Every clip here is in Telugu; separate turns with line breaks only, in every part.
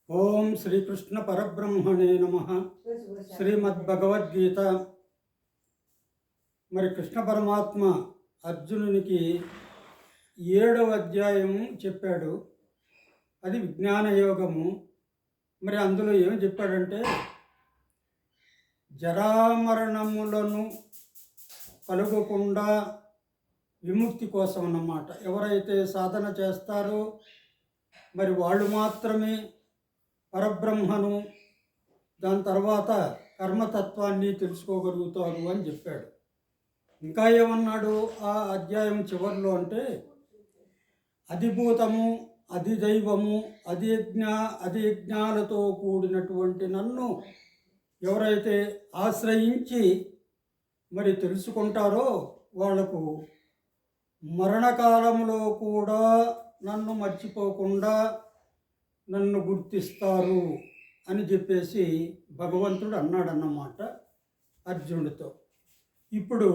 ఓం శ్రీకృష్ణ పరబ్రహ్మణే నమః. శ్రీమద్భగవద్గీత. మరి కృష్ణ పరమాత్మ అర్జునునికి 7వ అధ్యాయం చెప్పాడు. అది విజ్ఞాన యోగము. మరి అందులో ఏం చెప్పాడంటే, జరామరణములను కలుగకుండా విముక్తి కోసం అన్నమాట. ఎవరైతే సాధన చేస్తారో మరి వాళ్ళు మాత్రమే పరబ్రహ్మను, దాని తర్వాత కర్మతత్వాన్ని తెలుసుకోగలుగుతారు అని చెప్పాడు. ఇంకా ఏమన్నాడు ఆ అధ్యాయం చివరిలో అంటే, అధిభూతము, అధిదైవము, అధియజ్ఞాలతో కూడినటువంటి నన్ను ఎవరైతే ఆశ్రయించి మరి తెలుసుకుంటారో వాళ్లకు మరణకాలంలో కూడా నన్ను మర్చిపోకుండా నన్ను గుర్తిస్తారు అని చెప్పేసి భగవంతుడు అన్నాడన్నమాట అర్జునుడితో. ఇప్పుడు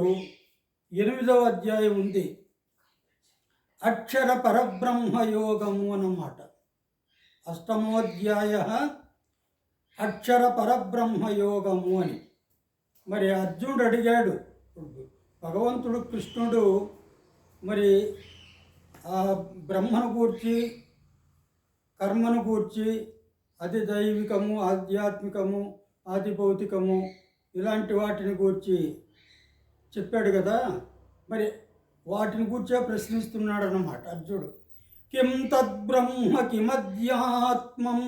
8వ అధ్యాయం ఉంది, అక్షర పరబ్రహ్మ యోగము అన్నమాట. 8మోధ్యాయ అక్షర పరబ్రహ్మ యోగము అని. మరి అర్జునుడు అడిగాడు, భగవంతుడు కృష్ణుడు మరి ఆ బ్రహ్మను గూర్చి, కర్మను గూర్చి, అది దైవికము, ఆధ్యాత్మికము, ఆది భౌతికము ఇలాంటి వాటిని గూర్చి చెప్పాడు కదా. మరి వాటిని గూర్చే ప్రశ్నిస్తున్నాడు అన్నమాట అర్జునుడు. కిం తద్బ్రహ్మ కిమధ్యాత్మం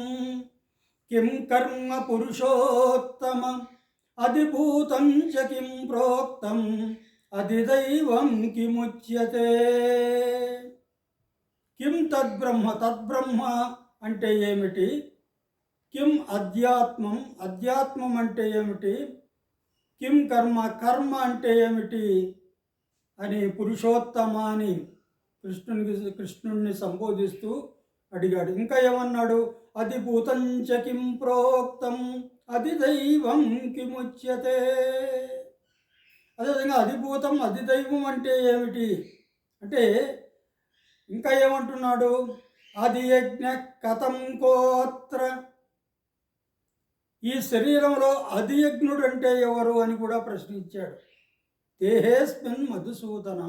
కిం కర్మ పురుషోత్తమ అధిభూతం చ కిం ప్రోక్తం అధిదైవం కిముచ్యతే. కిం తద్బ్రహ్మ, తద్బ్రహ్మ అంటే ఏమిటి? కిం అధ్యాత్మం, అధ్యాత్మం అంటే ఏమిటి? కిం కర్మ, కర్మ అంటే ఏమిటి అని పురుషోత్తమాని కృష్ణుణ్ణి సంబోధిస్తూ అడిగాడు. ఇంకా ఏమన్నాడు? అధిభూతంచ కిం ప్రోక్తం అధిదైవం కిముచ్యతే. అదేవిధంగా అధిభూతం, అధిదైవం అంటే ఏమిటి అంటే ఇంకా ఏమంటున్నాడు? అధియజ్ఞ కథం కోత్ర. ఈ శరీరంలో అధియజ్ఞుడు అంటే ఎవరు అని కూడా ప్రశ్నించాడు. దేహేస్మిన్ మధుసూదన.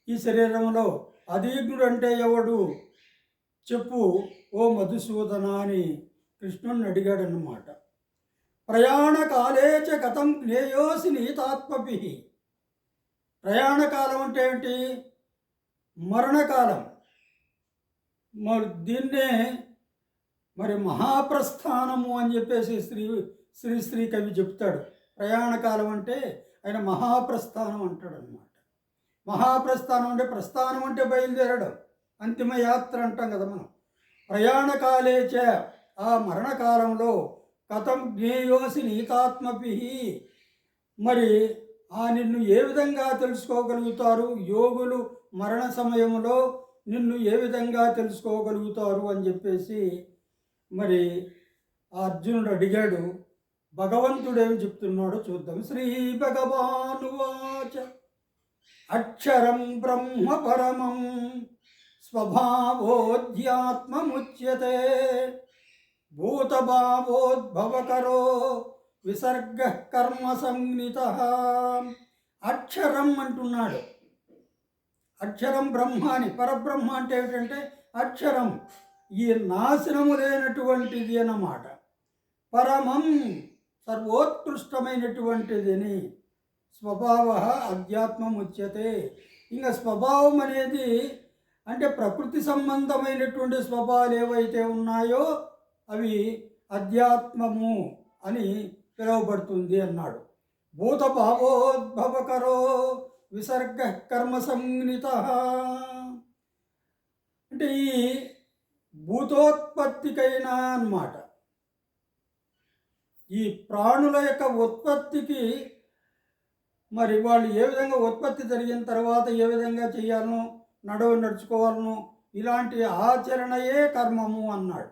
ఈ శరీరంలో అధియజ్ఞుడు అంటే ఎవడు చెప్పు ఓ మధుసూదన అని కృష్ణుడిని అడిగాడన్నమాట. ప్రయాణకాలే చ గతం జ్ఞేయోసి నీతాత్మభి. ప్రయాణకాలం అంటే ఏమిటి? మరణకాలం. మరి దీన్నే మరి మహాప్రస్థానము అని చెప్పేసి శ్రీ కవి చెప్తాడు. ప్రయాణకాలం అంటే ఆయన మహాప్రస్థానం అంటాడు అన్నమాట. మహాప్రస్థానం అంటే, ప్రస్థానం అంటే బయలుదేరడం, అంతిమ యాత్ర అంటాం కదా మనం. ప్రయాణకాలేచ, ఆ మరణకాలంలో కథం జ్ఞేయోసి నీతాత్మభి. మరి నిన్ను ఏ విధంగా తెలుసుకోగలుగుతారు యోగులు? మరణ సమయంలో నిన్ను ఏ విధంగా తెలుసుకోగలుగుతారు అని చెప్పేసి మరి అర్జునుడు అడిగాడు. భగవంతుడు ఏమి చెప్తున్నాడో చూద్దాం. శ్రీ భగవానువాచ అక్షరం బ్రహ్మ పరమం స్వభావోధ్యాత్మముచ్యతే భూతభావోద్భవకరో విసర్గ కర్మ సంజ్ఞితః. అక్షరం అంటున్నాడు. అక్షరం బ్రహ్మ అని. పరబ్రహ్మ అంటే ఏమిటంటే అక్షరం, ఈ నాశనము లేనటువంటిది అన్నమాట. పరమం సర్వోత్కృష్టమైనటువంటిదని. స్వభావ అధ్యాత్మం ఉచ్యతే. ఇంకా స్వభావం అనేది అంటే ప్రకృతి సంబంధమైనటువంటి స్వభావాలు ఏవైతే ఉన్నాయో అవి అధ్యాత్మము అని పిలువబడుతుంది అన్నాడు. భూతభావోద్భవకరో విసర్గ కర్మ సంజ్ఞితః. అంటే ఈ భూతోత్పత్తికైనా అన్నమాట. ఈ ప్రాణుల యొక్క ఉత్పత్తికి మరి వాళ్ళు ఏ విధంగా ఉత్పత్తి జరిగిన తర్వాత ఏ విధంగా చేయాలనో, నడుచుకోవాలనో ఇలాంటి ఆచరణయే కర్మము అన్నాడు.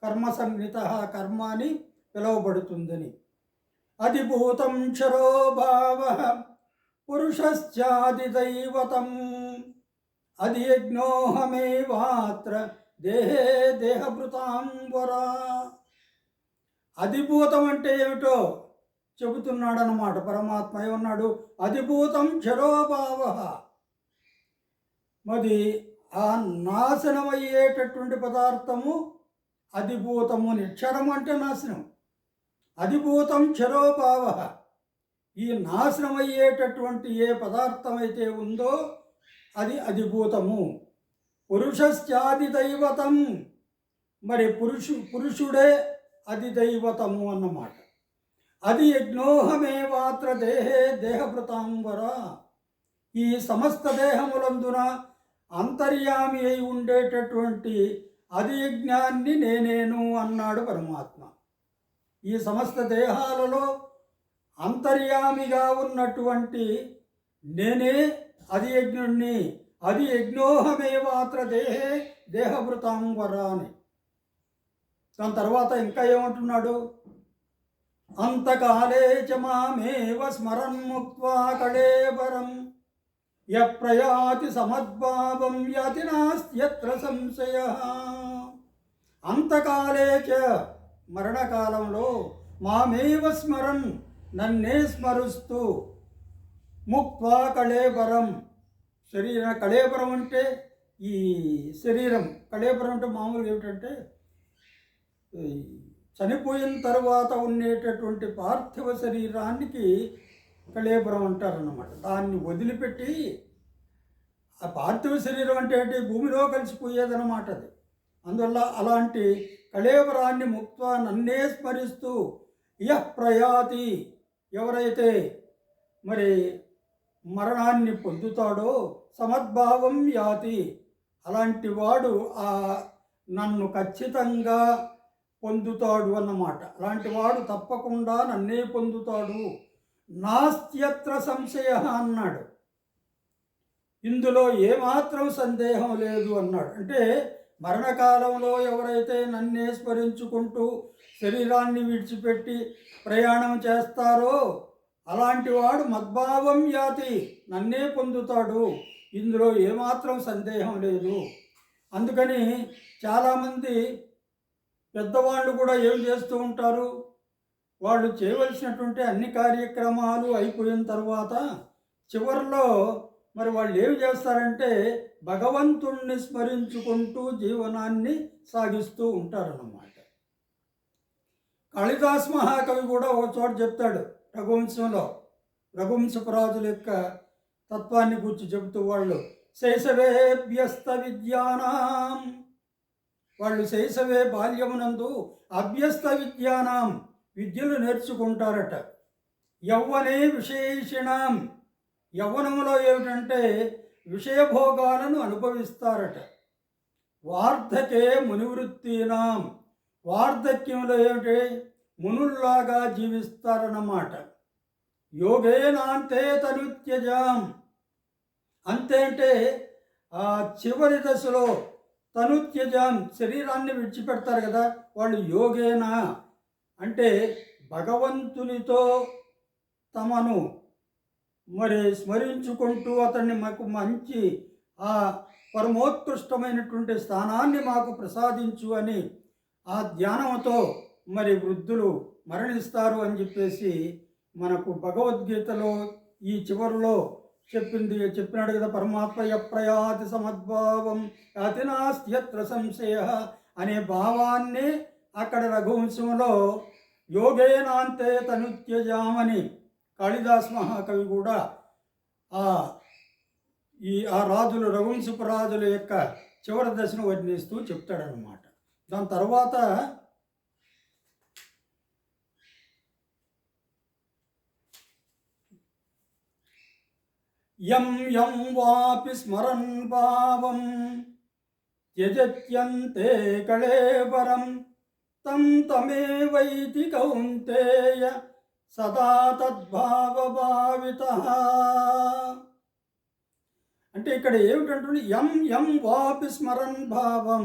కర్మ సంజ్ఞిత, కర్మ అని పిలువబడుతుందని. అధిభూతం క్షరో భావ పురుషశ్చాదిదైవతం అధియజ్ఞోహమేవాత్ర దేహే దేహభృతాంబరా. అధిభూతం అంటే ఏమిటో చెబుతున్నాడనమాట పరమాత్మ. ఏమన్నాడు? అధిభూతం క్షరోభావ. మరి ఆ నాశనమయ్యేటటువంటి పదార్థము అధిభూతము. నిక్షరం అంటే నాశనం. అధిభూతం క్షరోభావ. ఈ నాశనమయ్యేటటువంటి ఏ పదార్థం అయితే ఉందో అది అధిభూతము. పురుషశ్చాదిదైవతం. మరి పురుషుడే అధిదైవతము అన్నమాట. అది యజ్ఞోహమేవాత్ర దేహే దేహభృతాంబర. ఈ సమస్త దేహములందున అంతర్యామి అయి ఉండేటటువంటి అది యజ్ఞాన్ని నేనేను అన్నాడు పరమాత్మ. ఈ సమస్త దేహాలలో అంతర్యామిగా ఉన్నటువంటి నేనే అది యజ్ఞుణ్ణి. అది యజ్ఞోహమేవాత్ర దేహే దేహభృతాంబర అని. దాని తర్వాత ఇంకా ఏమంటున్నాడు? అంతకాలే చ మామేవ స్మరన్ముక్త్వా కళేబరం యప్రయాతి సమద్భావం యాతి నాస్త్యత్ర సంశయః. అంతకాలే చ మరణకాలంలో మామేవ స్మరన్ నన్నే స్మరుస్తూ ముక్త్వా కళేబరం. కళేబరం అంటే ఈ శరీరం. కళేబరం అంటే మామూలుగా ఏమిటంటే చనిపోయిన తర్వాత ఉండేటటువంటి పార్థివ శరీరానికి కళేబరం అంటారన్నమాట. దాన్ని వదిలిపెట్టి ఆ పార్థివ శరీరం అంటే ఏంటి? భూమిలో కలిసిపోయేదన్నమాట అది. అందువల్ల అలాంటి కళేబరాన్ని ముక్త్వా నన్నే స్మరిస్తూ యః ప్రయాతి, ఎవరైతే మరి మరణాన్ని పొందుతాడో, సమద్భావం యాతి, అలాంటి వాడు నన్ను ఖచ్చితంగా పొందుతాడు అన్నమాట. అలాంటి వాడు తప్పకుండా నన్నే పొందుతాడు. నాస్త్యత్ర సంశయ అన్నాడు. ఇందులో ఏమాత్రం సందేహం లేదు అన్నాడు. అంటే మరణకాలంలో ఎవరైతే నన్నే స్మరించుకుంటూ శరీరాన్ని విడిచిపెట్టి ప్రయాణం చేస్తారో అలాంటి వాడు మద్భావం యాతి, నన్నే పొందుతాడు. ఇందులో ఏమాత్రం సందేహం లేదు. అందుకని చాలామంది పెద్దవాళ్ళు కూడా ఏం చేస్తూ ఉంటారు? వాళ్ళు చేయవలసినటువంటి అన్ని కార్యక్రమాలు అయిపోయిన తర్వాత చివరిలో మరి వాళ్ళు ఏమి చేస్తారంటే భగవంతుణ్ణి స్మరించుకుంటూ జీవనాన్ని సాగిస్తూ ఉంటారన్నమాట. కాళిదాస్ మహాకవి కూడా ఒక చోట చెప్తాడు రఘువంశంలో. రఘువంశపురాజుల యొక్క తత్వాన్ని గురించి చెబుతూ వాళ్ళు శైశవేభ్యస్త విద్యానాం, వాళ్ళు శైశవే బాల్యమునందు అభ్యస్త విద్యానాం, విద్యలు నేర్చుకుంటారట. యవ్వనే విశేషిణాం, యవ్వనములో ఏమిటంటే విషయభోగాలను అనుభవిస్తారట. వార్ధకే మునివృత్తీనాం, వార్ధక్యంలో ఏమిటి? మునుల్లాగా జీవిస్తారన్నమాట. యోగేనాంతే తనుత్యజాం, అంతే అంటే ఆ చివరి దశలో తనుత్యజాం, శరీరాన్ని విడిచిపెడతారు కదా వాళ్ళు. యోగేనా అంటే భగవంతునితో తమను మరి స్మరించుకుంటూ అతన్ని మాకు మంచి ఆ పరమోత్కృష్టమైనటువంటి స్థానాన్ని మాకు ప్రసాదించు అని ఆ ధ్యానంతో మరి వృద్ధులు మరణిస్తారు అని చెప్పేసి మనకు భగవద్గీతలో ఈ చివరిలో చెప్పినాడు కదా పరమాత్మ. యప్రయాతి సమద్భావం యాతి నాస్త్యత్ర సంశయ అనే భావాన్ని అక్కడ రఘువంశంలో యోగేనాంతే తనుత్యజామని కాళిదాస్ మహాకవి కూడా ఆ రాజులు రఘువంశపు రాజుల యొక్క చివరి దశను వర్ణిస్తూ చెప్తాడనమాట. దాని తర్వాత యం యం వాపి స్మరన్ భావం త్యజత్యంతే కళేబరం తం తమేవైతి కౌంతేయ సదా తద్భావభావితః. అంటే ఇక్కడ ఏమిటంటే యం యం వాపి స్మరన్ భావం,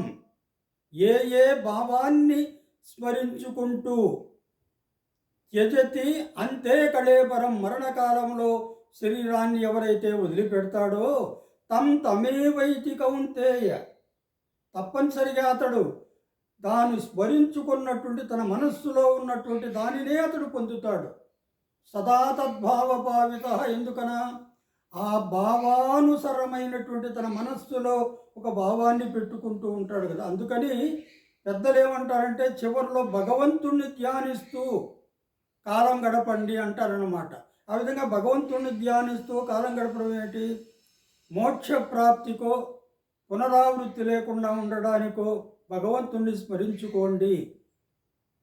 ఏ ఏ భావాన్ని స్మరించుకుంటూ త్యజతి అంతే కళేబరం, మరణకాలంలో శరీరాన్ని ఎవరైతే వదిలిపెడతాడో తం తమేవైతి కౌంతేయ, తప్పనిసరిగా అతడు దాన్ని స్మరించుకున్నటువంటి తన మనస్సులో ఉన్నటువంటి దానినే అతడు పొందుతాడు. సదా తద్భావ భావిత. ఎందుకనా? ఆ భావానుసరమైనటువంటి తన మనస్సులో ఒక భావాన్ని పెట్టుకుంటూ ఉంటాడు కదా. అందుకని పెద్దలు ఏమంటారంటే చివరిలో భగవంతుణ్ణి ధ్యానిస్తూ కాలం గడపండి అంటారనమాట. ఆ విధంగా భగవంతుణ్ణి ధ్యానిస్తూ కాలం గడపడం ఏంటి? మోక్ష ప్రాప్తికో పునరావృత్తి లేకుండా ఉండడానికో భగవంతుణ్ణి స్మరించుకోండి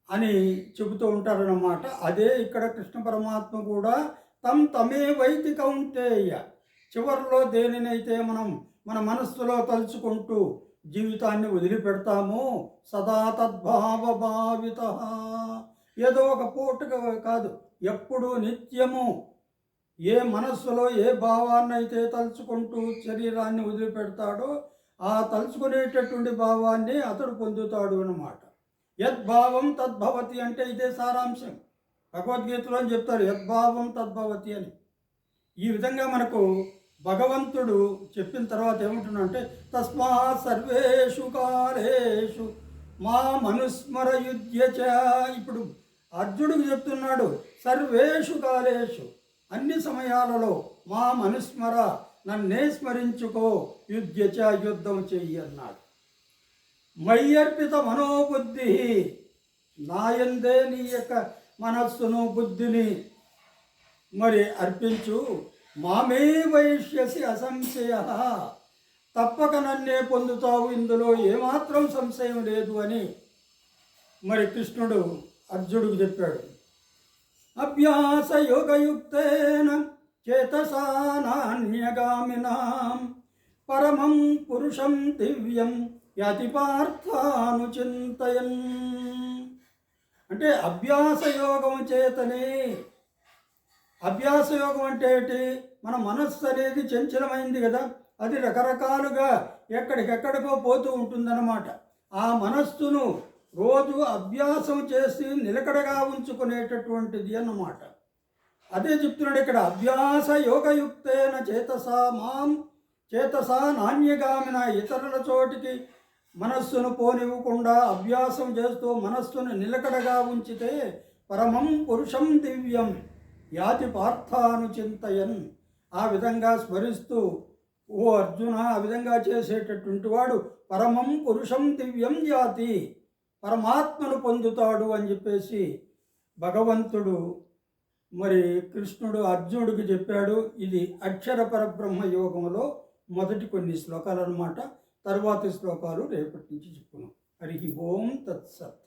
అని చెబుతూ ఉంటారన్నమాట. అదే ఇక్కడ కృష్ణ పరమాత్మ కూడా తమే వైతి కౌంటేయ. చివరిలో దేనినైతే మనం మన మనస్సులో తలుచుకుంటూ జీవితాన్ని వదిలిపెడతామో సదా తద్భావ భావిత. ఏదో ఒక పూటగా కాదు, ఎప్పుడు నిత్యము ఏ మనస్సులో ఏ భావాన్ని అయితే తలుచుకుంటూ శరీరాన్ని వదిలిపెడతాడో ఆ తలుచుకునేటటువంటి భావాన్ని అతడు పొందుతాడు అన్నమాట. యద్భావం తద్భవతి అంటే ఇదే సారాంశం. భగవద్గీతలో అని చెప్తారు యద్భావం తద్భవతి అని. ఈ విధంగా మనకు భగవంతుడు చెప్పిన తర్వాత ఏమంటున్నాడంటే తస్మా సర్వేషు కాలేషు మా మనుస్మరయుధ్యచ. ఇప్పుడు అర్జునుడికి చెప్తున్నాడు సర్వేషు కాలేషు, అన్ని సమయాలలో మా మనుస్మర, నన్నే స్మరించుకో, యుధ్యచ యుద్ధం చెయ్యి అన్నాడు. మయ్యర్పిత మనోబుద్ధి, నాయందే నీ యొక్క మనస్సును బుద్ధిని మరి అర్పించు. మామే వైష్యసి అసంశయ, తప్పక నన్నే పొందుతావు, ఇందులో ఏమాత్రం సంశయం లేదు అని మరి కృష్ణుడు అర్జునుడికి చెప్పాడు. అభ్యాస యోగయుక్తేన చేతసా నాన్యగామినాం పరమం పురుషం దివ్యం యాతి పార్థానుచింతయన్. అంటే అభ్యాస యోగం చేతనే. అభ్యాస యోగం అంటే ఏంటి? మన మనస్సు అనేది చంచలమైంది కదా, అది రకరకాలుగా ఎక్కడికెక్కడికో పోతూ ఉంటుందన్నమాట. ఆ మనస్సును రోజు అభ్యాసం చేసి నిలకడగా ఉంచుకునేటటువంటిది అన్నమాట. అదే చెప్తున్నాడు ఇక్కడ. అభ్యాస యోగయుక్తేన చేతసా నాణ్యగామిన, ఇతరుల చోటికి మనస్సును పోనివ్వకుండా అభ్యాసం చేస్తూ మనస్సును నిలకడగా ఉంచితే పరమం పురుషం దివ్యం యాతి పార్థానుచింతయన్. ఆ విధంగా స్మరిస్తూ ఓ అర్జున, ఆ విధంగా చేసేటటువంటి వాడు పరమం పురుషం దివ్యం యాతి, పరమాత్మను పొందుతాడు అని చెప్పేసి భగవంతుడు మరి కృష్ణుడు అర్జునుడికి చెప్పాడు. ఇది అక్షర పరబ్రహ్మ యోగంలో మొదటి కొన్ని శ్లోకాలు అన్నమాట. తర్వాతి శ్లోకాలు రేపటి నుంచి చెప్పుకున్నాం. హరి ఓం తత్సత్.